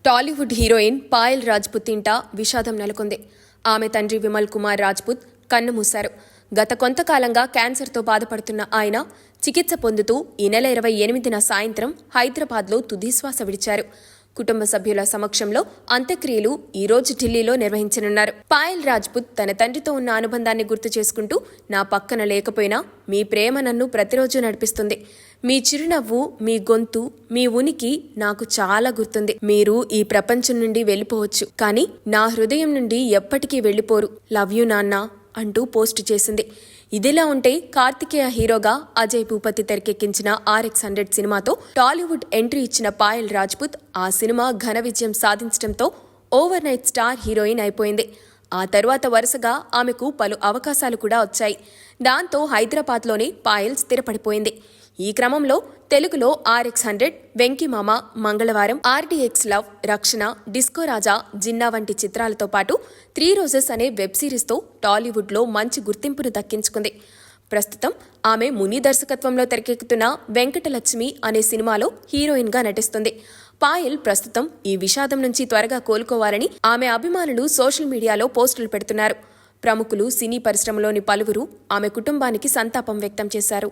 Tollywood heroine Payal Rajput ఇంట విషాదం నెలకొంది. ఆమె తండ్రి విమల్ కుమార్ రాజ్పుత్ కన్నుమూశారు. గత కొంతకాలంగా క్యాన్సర్తో బాధపడుతున్న ఆయన చికిత్స పొందుతూ ఈ నెల 28న సాయంత్రం హైదరాబాద్లో తుదిశ్వాస విడిచారు. కుటుంబ సభ్యుల సమక్షంలో అంత్యక్రియలు ఈ రోజు ఢిల్లీలో నిర్వహించనున్నారు. పాయల్ రాజ్పుత్ తన తండ్రితో ఉన్న అనుబంధాన్ని గుర్తు చేసుకుంటూ, నా పక్కన లేకపోయినా మీ ప్రేమ నన్ను ప్రతిరోజు నడిపిస్తుంది. మీ చిరునవ్వు, మీ గొంతు, మీ ఉనికి నాకు చాలా గుర్తుంది. మీరు ఈ ప్రపంచం నుండి వెళ్ళిపోవచ్చు, కానీ నా హృదయం నుండి ఎప్పటికీ వెళ్ళిపోరు. లవ్ యూ నాన్నా అంటూ పోస్టు చేసింది. ఇదిలా ఉంటే కార్తికేయ హీరోగా అజయ్ భూపతి తెరకెక్కించిన RX-100 సినిమాతో టాలీవుడ్ ఎంట్రీ ఇచ్చిన పాయల్ రాజ్పుత్ ఆ సినిమా ఘన విజయం సాధించడంతో ఓవర్ నైట్ స్టార్ హీరోయిన్ అయిపోయింది. ఆ తరువాత వరుసగా ఆమెకు పలు అవకాశాలు కూడా వచ్చాయి. దాంతో హైదరాబాద్లోనే పాయల్ స్థిరపడిపోయింది. ఈ క్రమంలో తెలుగులో RX-100, వెంకీమామ, మంగళవారం, RDX లవ్, రక్షణ, డిస్కో రాజా, జిన్నా వంటి చిత్రాలతో పాటు 3 రోజెస్ అనే వెబ్ సిరీస్తో టాలీవుడ్లో మంచి గుర్తింపును దక్కించుకుంది. ప్రస్తుతం ఆమె ముని దర్శకత్వంలో తెరకెక్కుతున్న వెంకటలక్ష్మి అనే సినిమాలో హీరోయిన్గా నటిస్తుంది. పాయల్ ప్రస్తుతం ఈ విషాదం నుంచి త్వరగా కోలుకోవాలని ఆమె అభిమానులు సోషల్ మీడియాలో పోస్టులు పెడుతున్నారు. ప్రముఖులు, సినీ పరిశ్రమలోని పలువురు ఆమె కుటుంబానికి సంతాపం వ్యక్తం చేశారు.